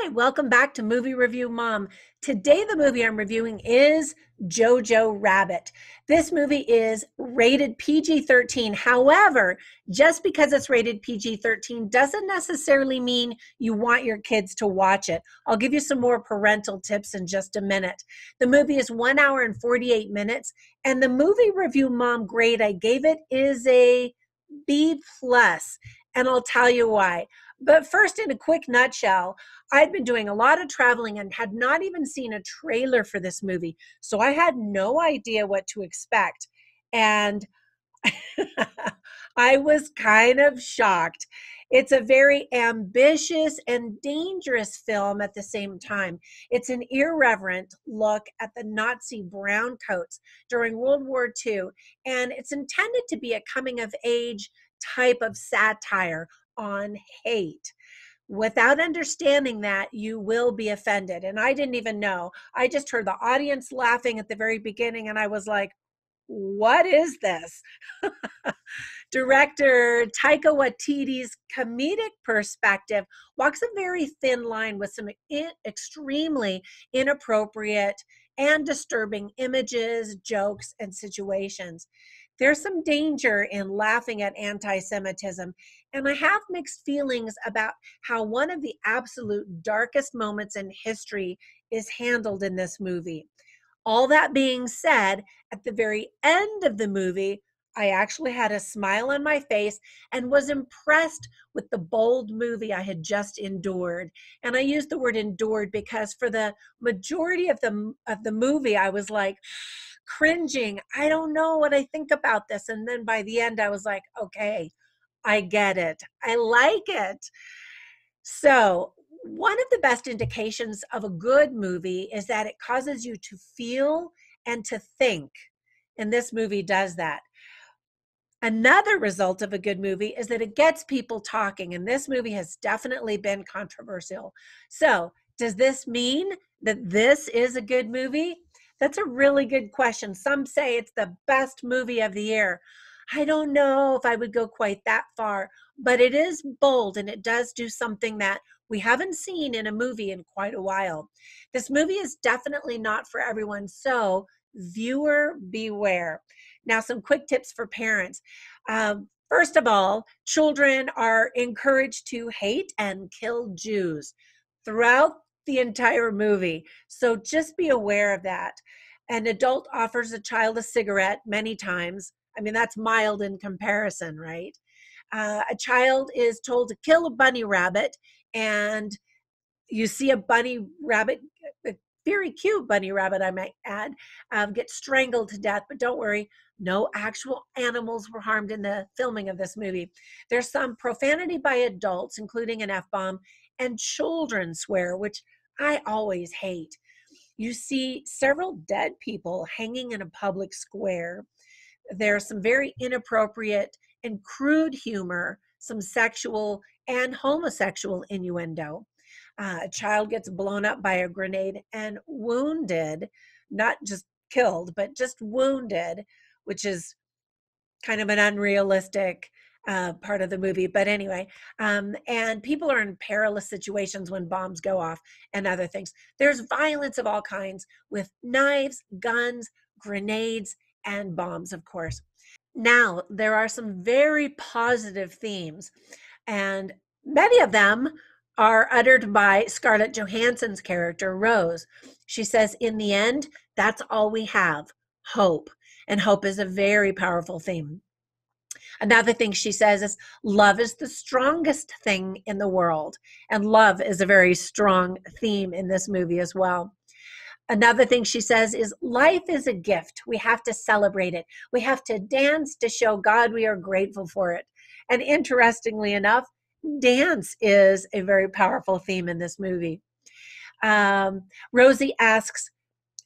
Hi, welcome back to Movie Review Mom. Today, the movie I'm reviewing is JoJo Rabbit. This movie is rated PG-13. However, just because it's rated PG-13 doesn't necessarily mean you want your kids to watch it. I'll give you some more parental tips in just a minute. The movie is 1 hour and 48 minutes, and the Movie Review Mom grade I gave it is a B+, and I'll tell you why. But first, in a quick nutshell, I'd been doing a lot of traveling and had not even seen a trailer for this movie. So I had no idea what to expect. And I was kind of shocked. It's a very ambitious and dangerous film at the same time. It's an irreverent look at the Nazi browncoats during World War II, and it's intended to be a coming-of-age type of satire on hate. Without understanding that, you will be offended. And I didn't even know. I just heard the audience laughing at the very beginning, and I was like, what is this? Director Taika Waititi's comedic perspective walks a very thin line with some extremely inappropriate and disturbing images, jokes, and situations. There's some danger in laughing at anti-Semitism, and I have mixed feelings about how one of the absolute darkest moments in history is handled in this movie. All that being said, at the very end of the movie, I actually had a smile on my face and was impressed with the bold movie I had just endured. And I use the word endured because for the majority of the movie, I was like cringing. I don't know what I think about this. And then by the end, I was like, okay, I get it. I like it. So one of the best indications of a good movie is that it causes you to feel and to think. And this movie does that. Another result of a good movie is that it gets people talking, and this movie has definitely been controversial. So, does this mean that this is a good movie? That's a really good question. Some say it's the best movie of the year. I don't know if I would go quite that far, but it is bold and it does do something that we haven't seen in a movie in quite a while. This movie is definitely not for everyone, so viewer beware. Now, some quick tips for parents. First of all, children are encouraged to hate and kill Jews throughout the entire movie. So just be aware of that. An adult offers a child a cigarette many times. I mean, that's mild in comparison, right? A child is told to kill a bunny rabbit, and you see a bunny rabbit, a very cute bunny rabbit, I might add, get strangled to death. But don't worry, no actual animals were harmed in the filming of this movie. There's some profanity by adults, including an F-bomb, and children swear, which I always hate. You see several dead people hanging in a public square. There's some very inappropriate and crude humor, some sexual and homosexual innuendo. A child gets blown up by a grenade and wounded, not just killed, but just wounded, which is kind of an unrealistic part of the movie. But anyway, and people are in perilous situations when bombs go off and other things. There's violence of all kinds with knives, guns, grenades, and bombs, of course. Now, there are some very positive themes, and many of them are uttered by Scarlett Johansson's character, Rose. She says, in the end, that's all we have, hope. And hope is a very powerful theme. Another thing she says is, love is the strongest thing in the world. And love is a very strong theme in this movie as well. Another thing she says is, life is a gift. We have to celebrate it. We have to dance to show God we are grateful for it. And interestingly enough, dance is a very powerful theme in this movie. Rosie asks,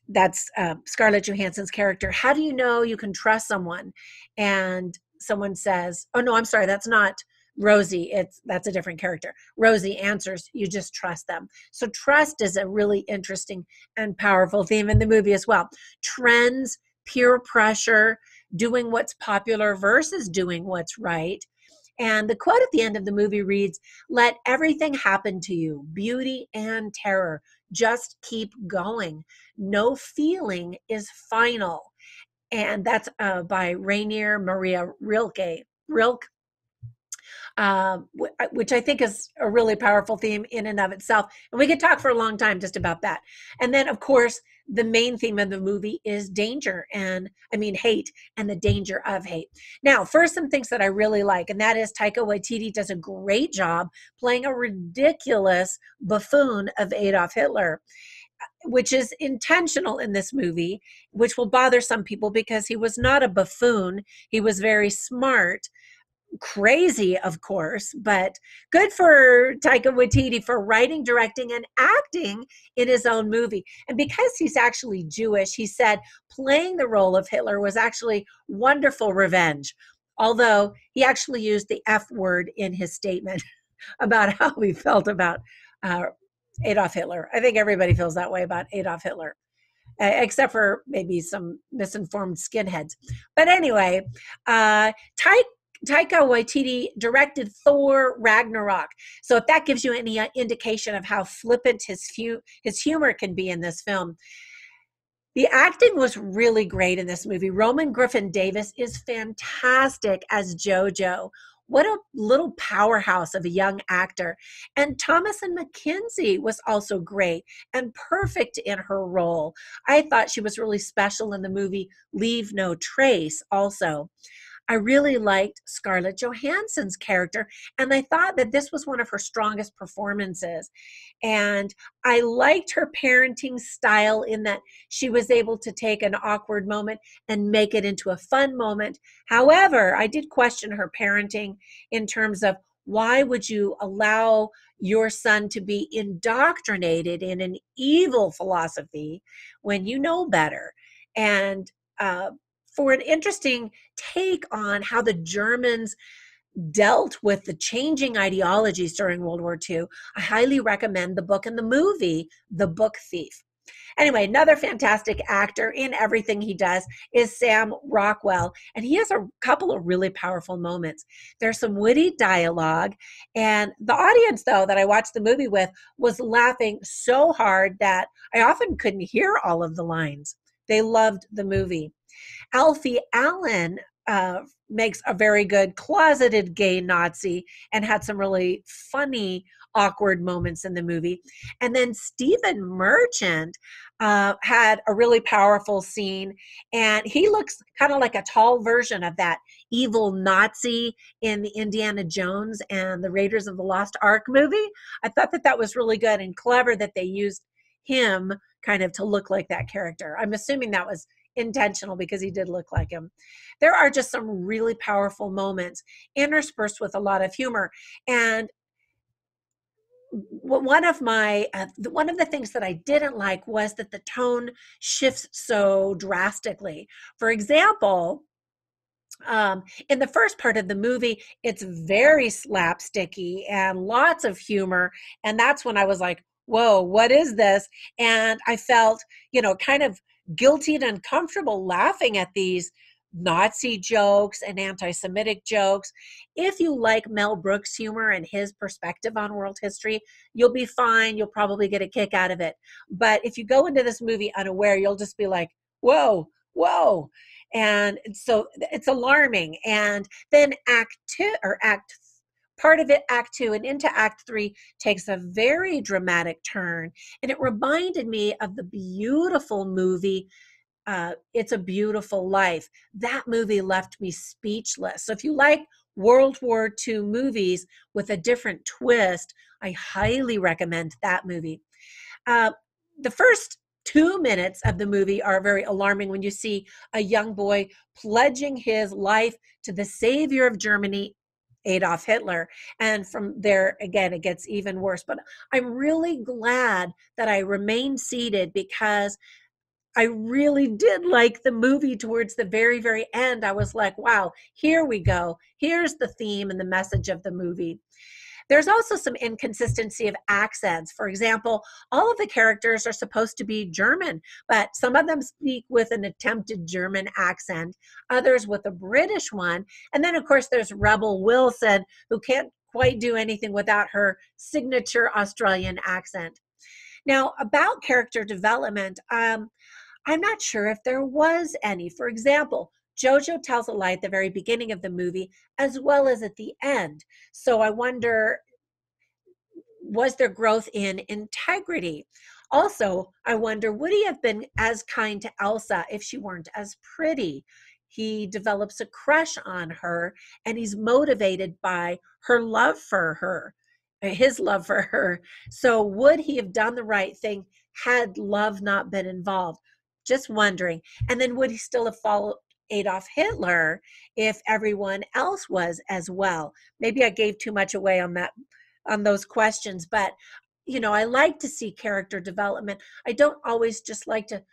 that's Scarlett Johansson's character, how do you know you can trust someone? And someone says, oh no, I'm sorry, that's not Rosie, that's a different character. Rosie answers, you just trust them. So trust is a really interesting and powerful theme in the movie as well. Trends, peer pressure, doing what's popular versus doing what's right. And the quote at the end of the movie reads, "Let everything happen to you, beauty and terror. Just keep going. No feeling is final." And that's by Rainier Maria Rilke, which I think is a really powerful theme in and of itself. And we could talk for a long time just about that. And then, of course, the main theme of the movie is danger hate and the danger of hate. Now, first, some things that I really like, and that is Taika Waititi does a great job playing a ridiculous buffoon of Adolf Hitler, which is intentional in this movie, which will bother some people because he was not a buffoon. He was very smart. Crazy, of course, but good for Taika Waititi for writing, directing, and acting in his own movie. And because he's actually Jewish, he said playing the role of Hitler was actually wonderful revenge, although he actually used the F word in his statement about how he felt about Adolf Hitler. I think everybody feels that way about Adolf Hitler, except for maybe some misinformed skinheads. But anyway, Taika Waititi directed Thor Ragnarok. So if that gives you any indication of how flippant his humor can be in this film. The acting was really great in this movie. Roman Griffin Davis is fantastic as JoJo. What a little powerhouse of a young actor. And Thomasin McKenzie was also great and perfect in her role. I thought she was really special in the movie Leave No Trace also. I really liked Scarlett Johansson's character, and I thought that this was one of her strongest performances. And I liked her parenting style in that she was able to take an awkward moment and make it into a fun moment. However, I did question her parenting in terms of why would you allow your son to be indoctrinated in an evil philosophy when you know better? And for an interesting take on how the Germans dealt with the changing ideologies during World War II, I highly recommend the book and the movie, The Book Thief. Anyway, another fantastic actor in everything he does is Sam Rockwell, and he has a couple of really powerful moments. There's some witty dialogue, and the audience, though, that I watched the movie with was laughing so hard that I often couldn't hear all of the lines. They loved the movie. Alfie Allen makes a very good closeted gay Nazi and had some really funny, awkward moments in the movie. And then Stephen Merchant had a really powerful scene, and he looks kind of like a tall version of that evil Nazi in the Indiana Jones and the Raiders of the Lost Ark movie. I thought that that was really good and clever that they used him kind of to look like that character. I'm assuming that was intentional because he did look like him. There are just some really powerful moments interspersed with a lot of humor. And one of the things that I didn't like was that the tone shifts so drastically. For example, in the first part of the movie, it's very slapsticky and lots of humor. And that's when I was like, whoa, what is this? And I felt, kind of guilty and uncomfortable laughing at these Nazi jokes and anti-Semitic jokes. If you like Mel Brooks' humor and his perspective on world history, you'll be fine. You'll probably get a kick out of it. But if you go into this movie unaware, you'll just be like, whoa, whoa. And so it's alarming. And then act two and into act three takes a very dramatic turn. And it reminded me of the beautiful movie, It's a Beautiful Life. That movie left me speechless. So if you like World War II movies with a different twist, I highly recommend that movie. The first 2 minutes of the movie are very alarming when you see a young boy pledging his life to the savior of Germany, Adolf Hitler. And from there, again, it gets even worse. But I'm really glad that I remained seated because I really did like the movie towards the very, very end. I was like, wow, here we go. Here's the theme and the message of the movie. There's also some inconsistency of accents. For example, all of the characters are supposed to be German, but some of them speak with an attempted German accent, others with a British one. And then, of course, there's Rebel Wilson, who can't quite do anything without her signature Australian accent. Now, about character development, I'm not sure if there was any. For example, JoJo tells a lie at the very beginning of the movie as well as at the end. So I wonder, was there growth in integrity? Also, I wonder, would he have been as kind to Elsa if she weren't as pretty? He develops a crush on her, and he's motivated by her love for her, his love for her. So, would he have done the right thing had love not been involved? Just wondering. And then, would he still have followed Adolf Hitler if everyone else was as well? Maybe I gave too much away on that, on those questions, but I like to see character development. I don't always just like to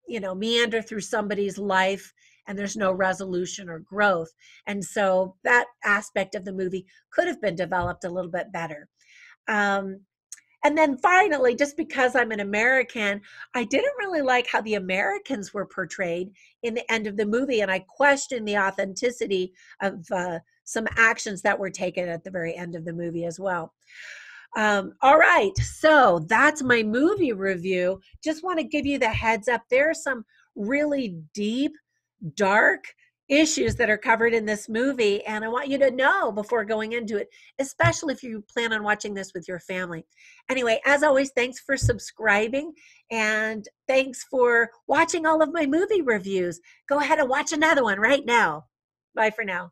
meander through somebody's life and there's no resolution or growth. And so that aspect of the movie could have been developed a little bit better. And then finally, just because I'm an American, I didn't really like how the Americans were portrayed in the end of the movie, and I questioned the authenticity of some actions that were taken at the very end of the movie as well. All right, so that's my movie review. Just want to give you the heads up. There are some really deep, dark issues that are covered in this movie, and I want you to know before going into it, especially if you plan on watching this with your family. Anyway, as always, thanks for subscribing, and thanks for watching all of my movie reviews. Go ahead and watch another one right now. Bye for now.